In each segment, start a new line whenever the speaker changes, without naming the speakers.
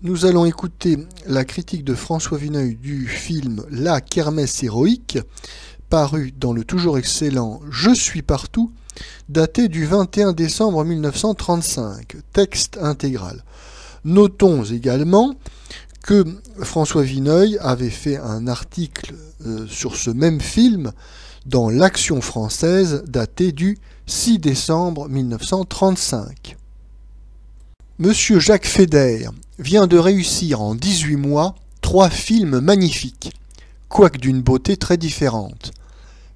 Nous allons écouter la critique de François Vineuil du film La Kermesse héroïque, paru dans le toujours excellent Je suis partout, daté du 21 décembre 1935, texte intégral. Notons également que François Vineuil avait fait un article sur ce même film dans l'Action française, daté du 6 décembre 1935. Monsieur Jacques Feder vient de réussir en 18 mois 3 films magnifiques, quoique d'une beauté très différente,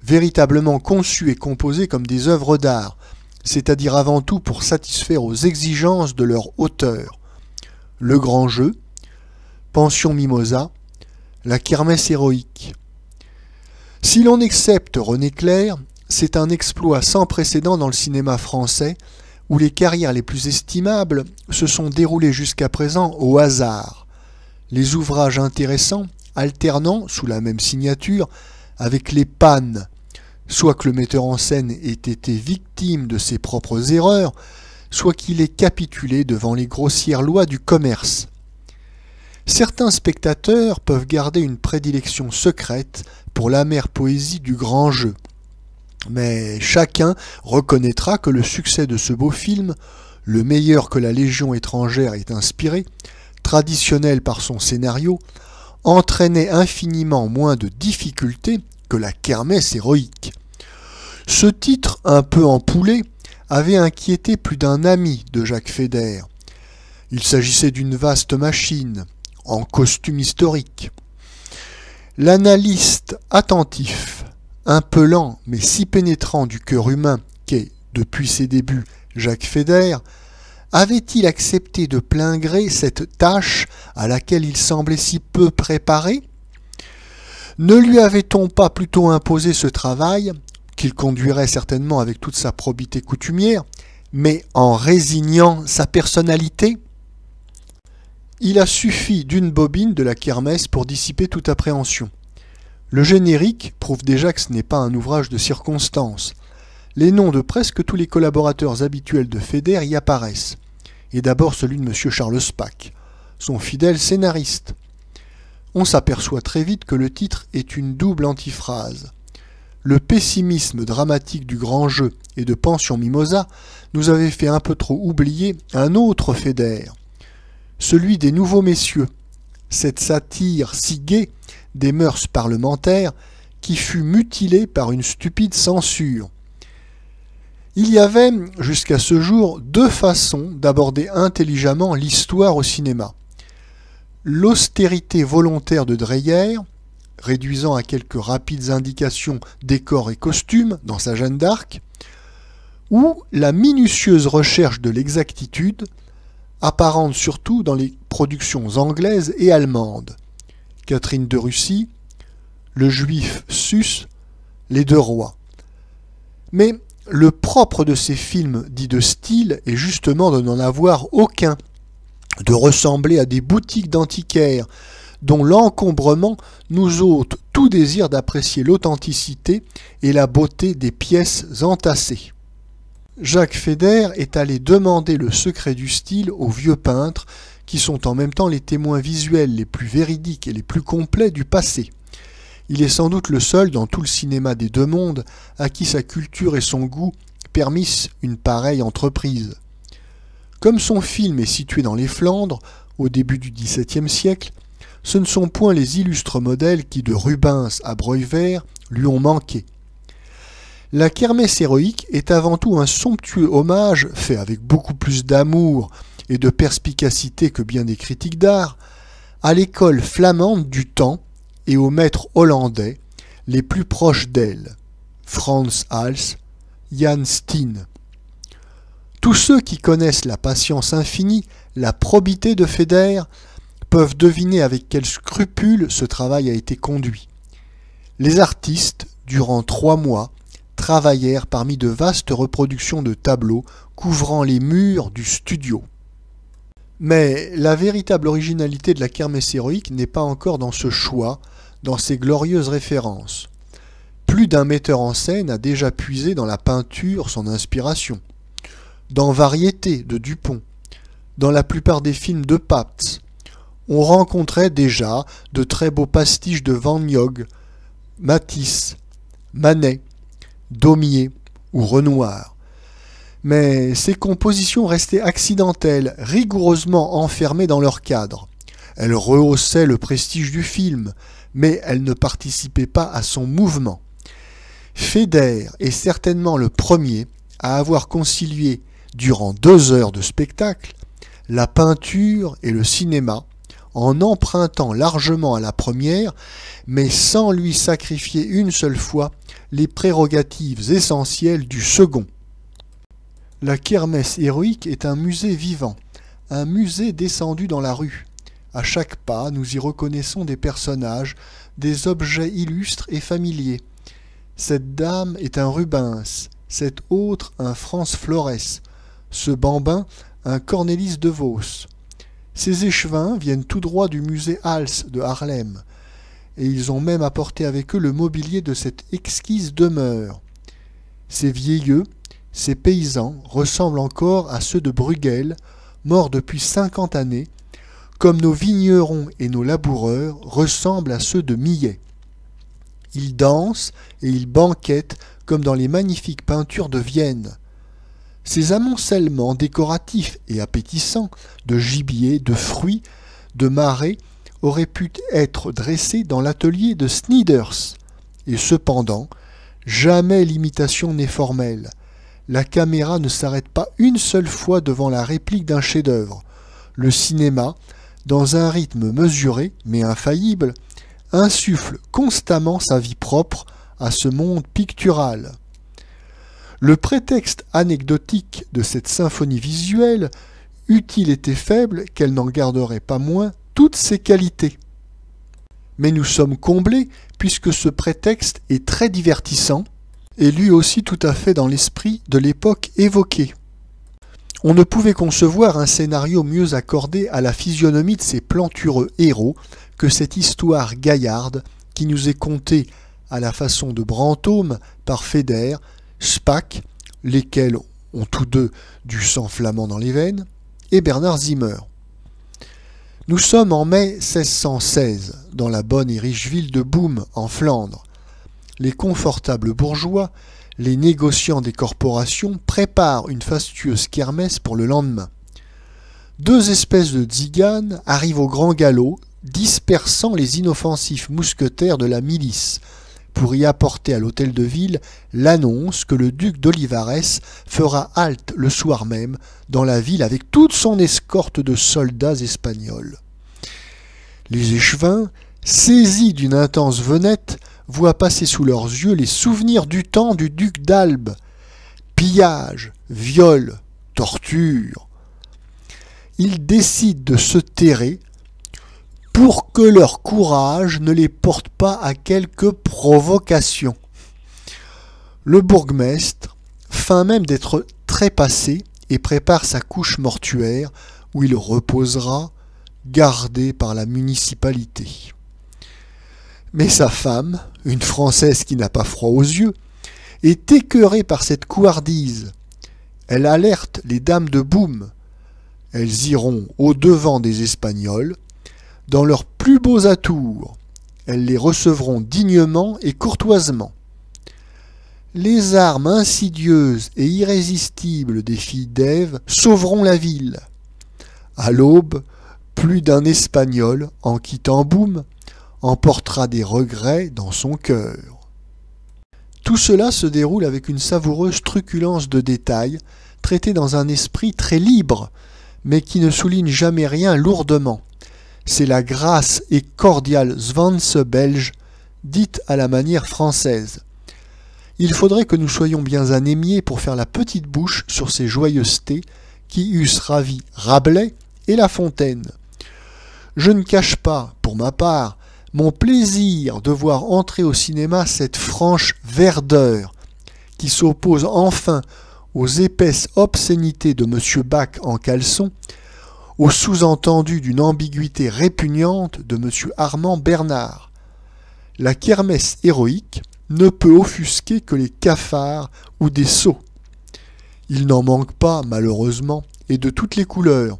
véritablement conçus et composés comme des œuvres d'art, c'est-à-dire avant tout pour satisfaire aux exigences de leur auteur. Le Grand Jeu, Pension Mimosa, La Kermesse héroïque. Si l'on accepte René Clair, c'est un exploit sans précédent dans le cinéma français, où les carrières les plus estimables se sont déroulées jusqu'à présent au hasard. Les ouvrages intéressants alternant, sous la même signature, avec les pannes, soit que le metteur en scène ait été victime de ses propres erreurs, soit qu'il ait capitulé devant les grossières lois du commerce. Certains spectateurs peuvent garder une prédilection secrète pour l'amère poésie du grand jeu. Mais chacun reconnaîtra que le succès de ce beau film, le meilleur que la Légion étrangère ait inspiré, traditionnel par son scénario, entraînait infiniment moins de difficultés que La Kermesse héroïque. Ce titre un peu empoulé avait inquiété plus d'un ami de Jacques Feder. Il s'agissait d'une vaste machine, en costume historique. L'analyste attentif, un peu lent mais si pénétrant du cœur humain qu'est, depuis ses débuts, Jacques Feder, avait-il accepté de plein gré cette tâche à laquelle il semblait si peu préparé? Ne lui avait-on pas plutôt imposé ce travail, qu'il conduirait certainement avec toute sa probité coutumière, mais en résignant sa personnalité? Il a suffi d'une bobine de la kermesse pour dissiper toute appréhension. Le générique prouve déjà que ce n'est pas un ouvrage de circonstance. Les noms de presque tous les collaborateurs habituels de Feder y apparaissent, et d'abord celui de M. Charles Spack, son fidèle scénariste. On s'aperçoit très vite que le titre est une double antiphrase. Le pessimisme dramatique du Grand Jeu et de Pension Mimosa nous avait fait un peu trop oublier un autre Feder, celui des Nouveaux Messieurs, cette satire si gaie des mœurs parlementaires qui fut mutilée par une stupide censure. Il y avait, jusqu'à ce jour, 2 façons d'aborder intelligemment l'histoire au cinéma. L'austérité volontaire de Dreyer, réduisant à quelques rapides indications décors et costumes dans sa Jeanne d'Arc, ou la minutieuse recherche de l'exactitude, apparente surtout dans les productions anglaises et allemandes. Catherine de Russie, le juif Sus, les 2 rois. Mais le propre de ces films dits de style est justement de n'en avoir aucun, de ressembler à des boutiques d'antiquaires, dont l'encombrement nous ôte tout désir d'apprécier l'authenticité et la beauté des pièces entassées. Jacques Feder est allé demander le secret du style aux vieux peintres, qui sont en même temps les témoins visuels les plus véridiques et les plus complets du passé. Il est sans doute le seul dans tout le cinéma des 2 mondes à qui sa culture et son goût permissent une pareille entreprise. Comme son film est situé dans les Flandres, au début du XVIIe siècle, ce ne sont point les illustres modèles qui, de Rubens à Breuer, lui ont manqué. La Kermesse héroïque est avant tout un somptueux hommage, fait avec beaucoup plus d'amour et de perspicacité que bien des critiques d'art, à l'école flamande du temps et aux maîtres hollandais les plus proches d'elle, Frans Hals, Jan Steen. Tous ceux qui connaissent la patience infinie, la probité de Feder, peuvent deviner avec quel scrupule ce travail a été conduit. Les artistes, durant 3 mois, travaillèrent parmi de vastes reproductions de tableaux couvrant les murs du studio. Mais la véritable originalité de la Kermesse héroïque n'est pas encore dans ce choix, dans ces glorieuses références. Plus d'un metteur en scène a déjà puisé dans la peinture son inspiration. Dans Variété de Dupont, dans la plupart des films de Pabst, on rencontrait déjà de très beaux pastiches de Van Gogh, Matisse, Manet, Daumier ou Renoir. Mais ces compositions restaient accidentelles, rigoureusement enfermées dans leur cadre. Elles rehaussaient le prestige du film, mais elles ne participaient pas à son mouvement. Feder est certainement le premier à avoir concilié, durant 2 heures de spectacle, la peinture et le cinéma, en empruntant largement à la première, mais sans lui sacrifier une seule fois les prérogatives essentielles du second. La kermesse héroïque est un musée vivant, un musée descendu dans la rue. À chaque pas, nous y reconnaissons des personnages, des objets illustres et familiers. Cette dame est un Rubens, cet autre un Franz Flores, ce bambin un Cornelis de Vos. Ces échevins viennent tout droit du musée Hals de Harlem, et ils ont même apporté avec eux le mobilier de cette exquise demeure. Ces vieilleux, ces paysans ressemblent encore à ceux de Bruegel, morts depuis 50 années, comme nos vignerons et nos laboureurs ressemblent à ceux de Millet. Ils dansent et ils banquettent comme dans les magnifiques peintures de Vienne. Ces amoncellements décoratifs et appétissants de gibier, de fruits, de marais auraient pu être dressés dans l'atelier de Snyders. Et cependant, jamais l'imitation n'est formelle. La caméra ne s'arrête pas une seule fois devant la réplique d'un chef-d'œuvre. Le cinéma, dans un rythme mesuré mais infaillible, insuffle constamment sa vie propre à ce monde pictural. Le prétexte anecdotique de cette symphonie visuelle eût-il été faible qu'elle n'en garderait pas moins toutes ses qualités. Mais nous sommes comblés puisque ce prétexte est très divertissant et lui aussi tout à fait dans l'esprit de l'époque évoquée. On ne pouvait concevoir un scénario mieux accordé à la physionomie de ces plantureux héros que cette histoire gaillarde qui nous est contée à la façon de Brantôme par Feder, Spaak, lesquels ont tous deux du sang flamand dans les veines, et Bernard Zimmer. Nous sommes en mai 1616, dans la bonne et riche ville de Boom, en Flandre. Les confortables bourgeois, les négociants des corporations préparent une fastueuse kermesse pour le lendemain. 2 espèces de tziganes arrivent au grand galop, dispersant les inoffensifs mousquetaires de la milice, pour y apporter à l'hôtel de ville l'annonce que le duc d'Olivares fera halte le soir même dans la ville avec toute son escorte de soldats espagnols. Les échevins, saisis d'une intense venette, voient passer sous leurs yeux les souvenirs du temps du duc d'Albe. Pillage, viol, torture. Ils décident de se terrer pour que leur courage ne les porte pas à quelque provocation. Le bourgmestre feint même d'être trépassé et prépare sa couche mortuaire où il reposera, gardé par la municipalité. Mais sa femme, une Française qui n'a pas froid aux yeux, est écœurée par cette couardise. Elle alerte les dames de Boom. Elles iront au-devant des Espagnols, dans leurs plus beaux atours. Elles les recevront dignement et courtoisement. Les armes insidieuses et irrésistibles des filles d'Ève sauveront la ville. À l'aube, plus d'un Espagnol, en quittant Boom, emportera des regrets dans son cœur. Tout cela se déroule avec une savoureuse truculence de détails, traitée dans un esprit très libre, mais qui ne souligne jamais rien lourdement. C'est la grasse et cordiale Zwanse belge, dite à la manière française. Il faudrait que nous soyons bien anémiés pour faire la petite bouche sur ces joyeusetés qui eussent ravi Rabelais et La Fontaine. Je ne cache pas, pour ma part, mon plaisir de voir entrer au cinéma cette franche verdeur qui s'oppose enfin aux épaisses obscénités de M. Bach en caleçon, au sous-entendu d'une ambiguïté répugnante de M. Armand Bernard. La kermesse héroïque ne peut offusquer que les cafards ou des sots. Il n'en manque pas, malheureusement, et de toutes les couleurs.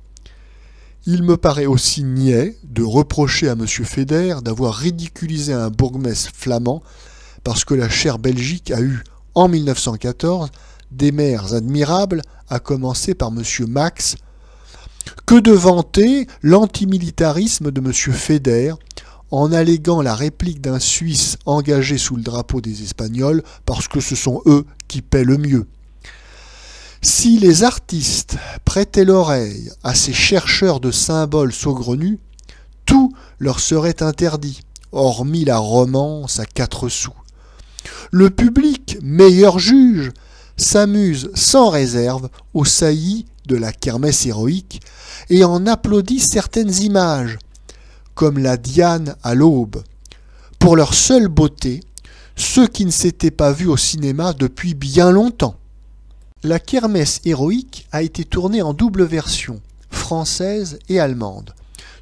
Il me paraît aussi niais de reprocher à M. Feder d'avoir ridiculisé un bourgmestre flamand parce que la chère Belgique a eu, en 1914, des maires admirables, à commencer par M. Max, que de vanter l'antimilitarisme de M. Feder en alléguant la réplique d'un Suisse engagé sous le drapeau des Espagnols parce que ce sont eux qui paient le mieux. Si les artistes prêtaient l'oreille à ces chercheurs de symboles saugrenus, tout leur serait interdit, hormis la romance à 4 sous. Le public, meilleur juge, s'amuse sans réserve aux saillies de la kermesse héroïque et en applaudit certaines images, comme la Diane à l'aube, pour leur seule beauté, ceux qui ne s'étaient pas vus au cinéma depuis bien longtemps. La kermesse héroïque a été tournée en double version, française et allemande,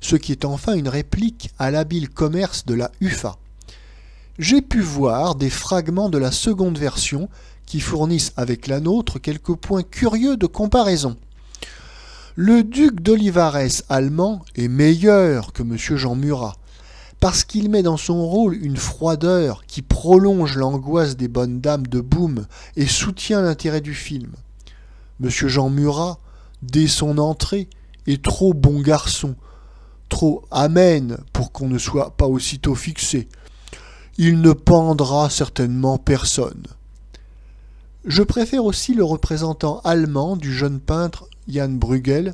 ce qui est enfin une réplique à l'habile commerce de la UFA. J'ai pu voir des fragments de la seconde version qui fournissent avec la nôtre quelques points curieux de comparaison. Le duc d'Olivares allemand est meilleur que M. Jean Murat, parce qu'il met dans son rôle une froideur qui prolonge l'angoisse des bonnes dames de Boom et soutient l'intérêt du film. M. Jean Murat, dès son entrée, est trop bon garçon, trop amène pour qu'on ne soit pas aussitôt fixé. Il ne pendra certainement personne. Je préfère aussi le représentant allemand du jeune peintre Jan Bruegel,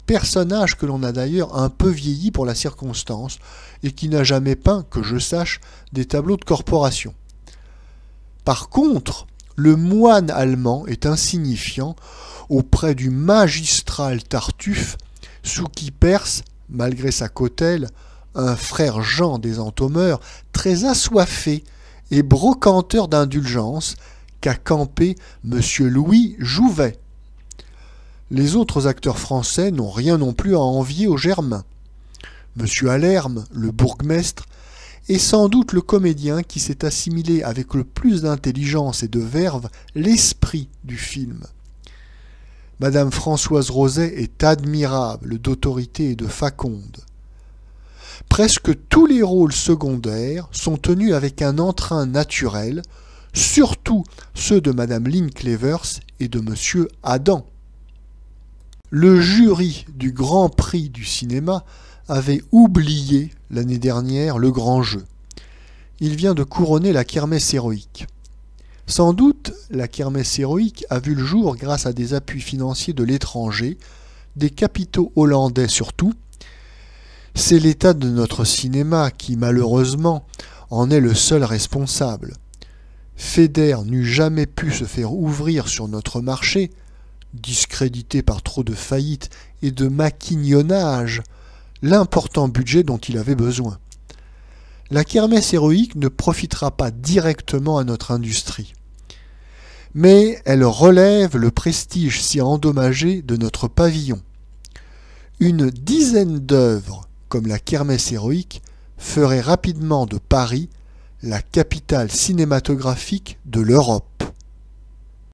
personnage que l'on a d'ailleurs un peu vieilli pour la circonstance et qui n'a jamais peint, que je sache, des tableaux de corporation. Par contre, le moine allemand est insignifiant auprès du magistral Tartuffe, sous qui perce, malgré sa cautèle, un frère Jean des Entomeurs, très assoiffé et brocanteur d'indulgence, qu'a campé M. Louis Jouvet. Les autres acteurs français n'ont rien non plus à envier aux Germains. M. Allerme, le bourgmestre, est sans doute le comédien qui s'est assimilé avec le plus d'intelligence et de verve l'esprit du film. Madame Françoise Roset est admirable d'autorité et de faconde. Presque tous les rôles secondaires sont tenus avec un entrain naturel, surtout ceux de Madame Lynn Clevers et de Monsieur Adam. Le jury du Grand Prix du cinéma avait oublié l'année dernière le grand jeu. Il vient de couronner la kermesse héroïque. Sans doute, la kermesse héroïque a vu le jour grâce à des appuis financiers de l'étranger, des capitaux hollandais surtout. C'est l'état de notre cinéma qui, malheureusement, en est le seul responsable. Feder n'eût jamais pu se faire ouvrir sur notre marché, discrédité par trop de faillites et de maquignonnage, l'important budget dont il avait besoin. La kermesse héroïque ne profitera pas directement à notre industrie, mais elle relève le prestige si endommagé de notre pavillon. Une dizaine d'œuvres comme la kermesse héroïque ferait rapidement de Paris la capitale cinématographique de l'Europe.